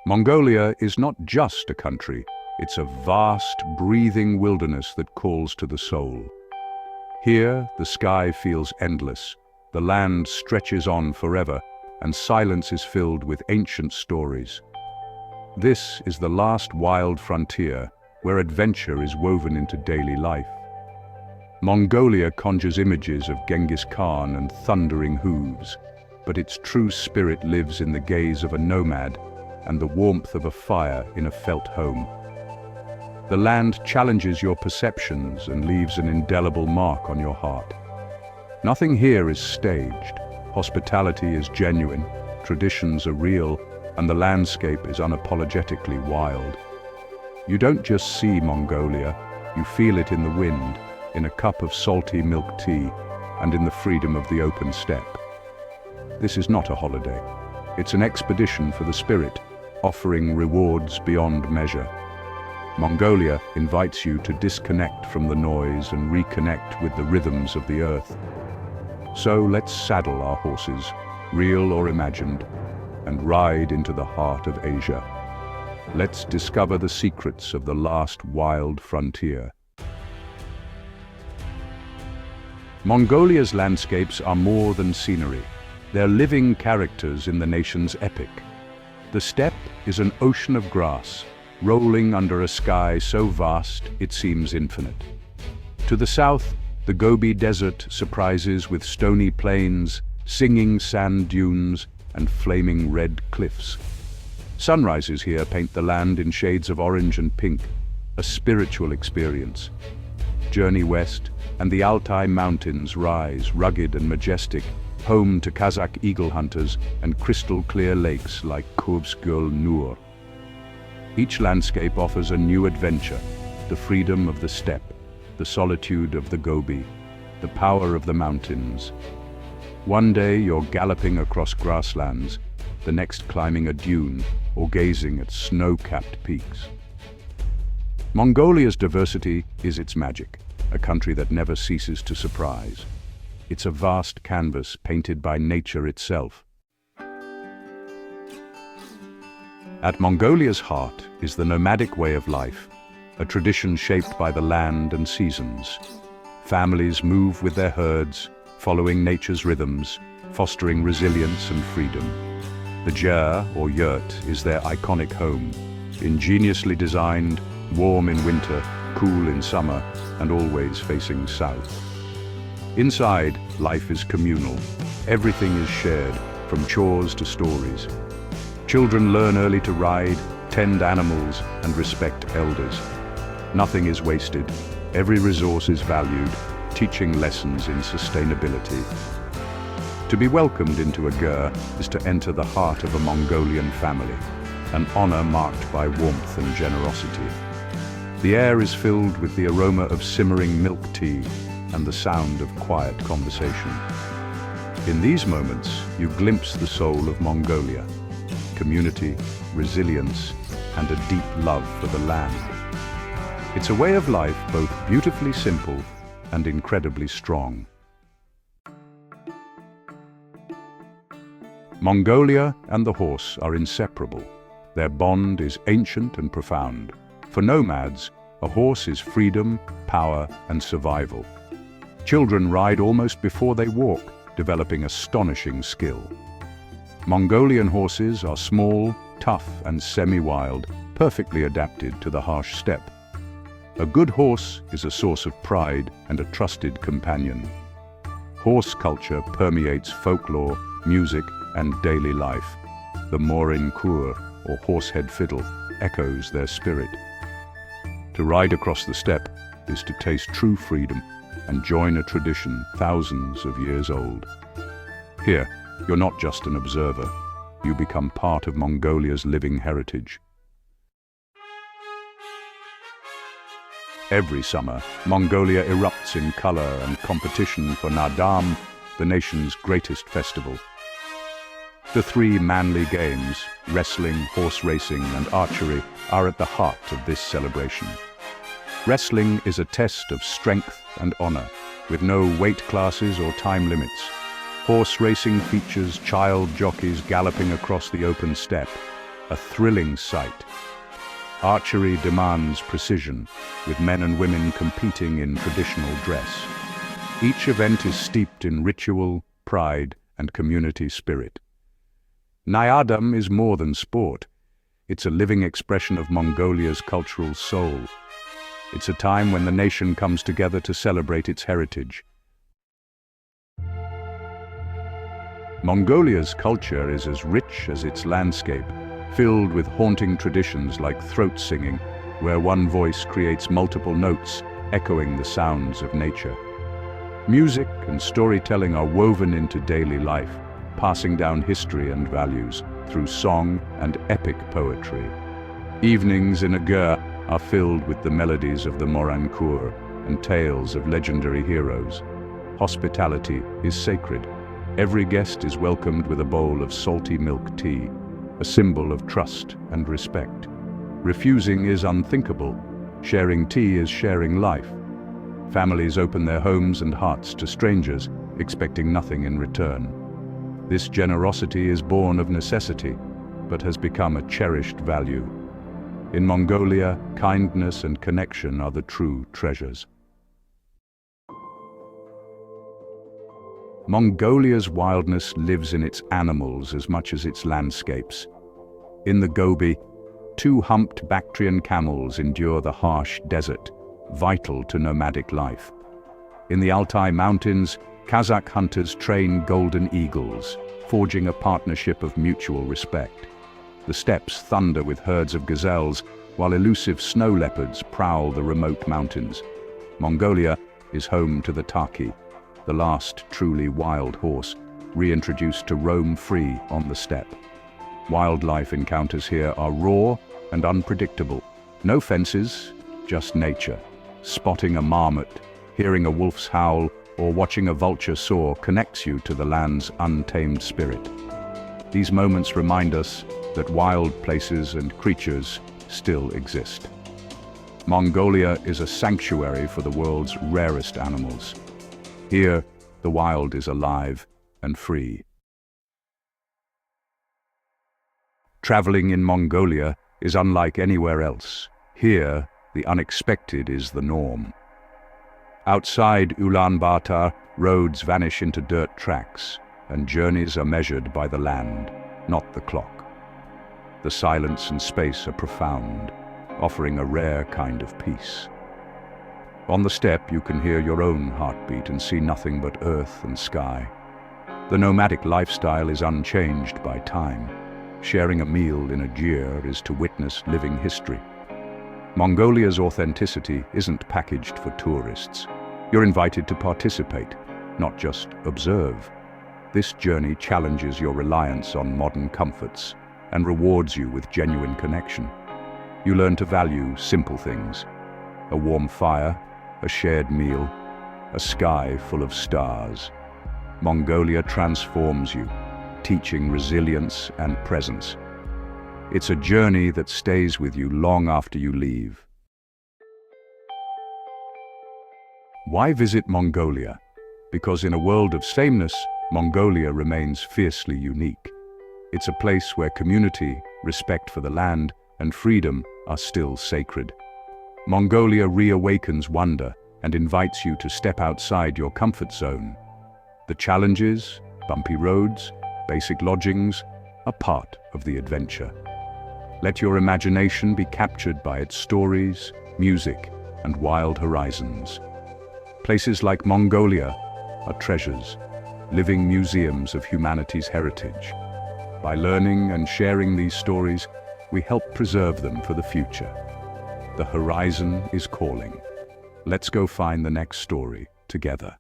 Mongolia is not just a country, it's a vast, breathing wilderness that calls to the soul. Here, the sky feels endless, the land stretches on forever, and silence is filled with ancient stories. This is the last wild frontier, where adventure is woven into daily life. Mongolia conjures images of Genghis Khan and thundering hooves, but its true spirit lives in the gaze of a nomad and the warmth of a fire in a felt home. The land challenges your perceptions and leaves an indelible mark on your heart. Nothing here is staged. Hospitality is genuine, traditions are real, and the landscape is unapologetically wild. You don't just see Mongolia, you feel it in the wind, in a cup of salty milk tea, and in the freedom of the open steppe. This is not a holiday. It's an expedition for the spirit, offering rewards beyond measure. Mongolia invites you to disconnect from the noise and reconnect with the rhythms of the earth. So let's saddle our horses, real or imagined, and ride into the heart of Asia. Let's discover the secrets of the last wild frontier. Mongolia's landscapes are more than scenery. They're living characters in the nation's epic. The steppe is an ocean of grass, rolling under a sky so vast it seems infinite. To the south, the Gobi Desert surprises with stony plains, singing sand dunes, and flaming red cliffs. Sunrises here paint the land in shades of orange and pink, a spiritual experience. Journey west, and the Altai Mountains rise, rugged and majestic, home to Kazakh eagle hunters and crystal-clear lakes like Kubs-Göl Nur. Each landscape offers a new adventure, the freedom of the steppe, the solitude of the Gobi, the power of the mountains. One day you're galloping across grasslands, the next climbing a dune or gazing at snow-capped peaks. Mongolia's diversity is its magic, a country that never ceases to surprise. It's a vast canvas painted by nature itself. At Mongolia's heart is the nomadic way of life, a tradition shaped by the land and seasons. Families move with their herds, following nature's rhythms, fostering resilience and freedom. The ger, or yurt, is their iconic home, ingeniously designed, warm in winter, cool in summer, and always facing south. Inside, life is communal. Everything is shared, from chores to stories. Children learn early to ride, tend animals, and respect elders. Nothing is wasted. Every resource is valued, teaching lessons in sustainability. To be welcomed into a ger is to enter the heart of a Mongolian family, an honor marked by warmth and generosity. The air is filled with the aroma of simmering milk tea and the sound of quiet conversation. In these moments, you glimpse the soul of Mongolia, community, resilience, and a deep love for the land. It's a way of life both beautifully simple and incredibly strong. Mongolia and the horse are inseparable. Their bond is ancient and profound. For nomads, a horse is freedom, power, and survival. Children ride almost before they walk, developing astonishing skill. Mongolian horses are small, tough, and semi-wild, perfectly adapted to the harsh steppe. A good horse is a source of pride and a trusted companion. Horse culture permeates folklore, music, and daily life. The morin kur, or horsehead fiddle, echoes their spirit. To ride across the steppe is to taste true freedom and join a tradition thousands of years old. Here, you're not just an observer. You become part of Mongolia's living heritage. Every summer, Mongolia erupts in color and competition for Naadam, the nation's greatest festival. The three manly games, wrestling, horse racing, and archery, are at the heart of this celebration. Wrestling is a test of strength and honor, with no weight classes or time limits. Horse racing features child jockeys galloping across the open steppe, a thrilling sight. Archery demands precision, with men and women competing in traditional dress. Each event is steeped in ritual, pride, and community spirit. Nyadam is more than sport. It's a living expression of Mongolia's cultural soul. It's a time when the nation comes together to celebrate its heritage. Mongolia's culture is as rich as its landscape, filled with haunting traditions like throat singing, where one voice creates multiple notes, echoing the sounds of nature. Music and storytelling are woven into daily life, passing down history and values through song and epic poetry. Evenings in a ger are filled with the melodies of the Morankur and tales of legendary heroes. Hospitality is sacred. Every guest is welcomed with a bowl of salty milk tea, a symbol of trust and respect. Refusing is unthinkable. Sharing tea is sharing life. Families open their homes and hearts to strangers, expecting nothing in return. This generosity is born of necessity, but has become a cherished value. In Mongolia, kindness and connection are the true treasures. Mongolia's wildness lives in its animals as much as its landscapes. In the Gobi, two humped Bactrian camels endure the harsh desert, vital to nomadic life. In the Altai Mountains, Kazakh hunters train golden eagles, forging a partnership of mutual respect. The steppes thunder with herds of gazelles, while elusive snow leopards prowl the remote mountains. Mongolia is home to the Taki, the last truly wild horse, reintroduced to roam free on the steppe. Wildlife encounters here are raw and unpredictable. No fences, just nature. Spotting a marmot, hearing a wolf's howl, or watching a vulture soar connects you to the land's untamed spirit. These moments remind us that wild places and creatures still exist. Mongolia is a sanctuary for the world's rarest animals. Here, the wild is alive and free. Traveling in Mongolia is unlike anywhere else. Here, the unexpected is the norm. Outside Ulaanbaatar, roads vanish into dirt tracks, and journeys are measured by the land, not the clock. The silence and space are profound, offering a rare kind of peace. On the steppe, you can hear your own heartbeat and see nothing but earth and sky. The nomadic lifestyle is unchanged by time. Sharing a meal in a gyr is to witness living history. Mongolia's authenticity isn't packaged for tourists. You're invited to participate, not just observe. This journey challenges your reliance on modern comforts and rewards you with genuine connection. You learn to value simple things: a warm fire, a shared meal, a sky full of stars. Mongolia transforms you, teaching resilience and presence. It's a journey that stays with you long after you leave. Why visit Mongolia? Because in a world of sameness, Mongolia remains fiercely unique. It's a place where community, respect for the land, and freedom are still sacred. Mongolia reawakens wonder and invites you to step outside your comfort zone. The challenges, bumpy roads, basic lodgings, are part of the adventure. Let your imagination be captured by its stories, music, and wild horizons. Places like Mongolia are treasures, living museums of humanity's heritage. By learning and sharing these stories, we help preserve them for the future. The horizon is calling. Let's go find the next story together.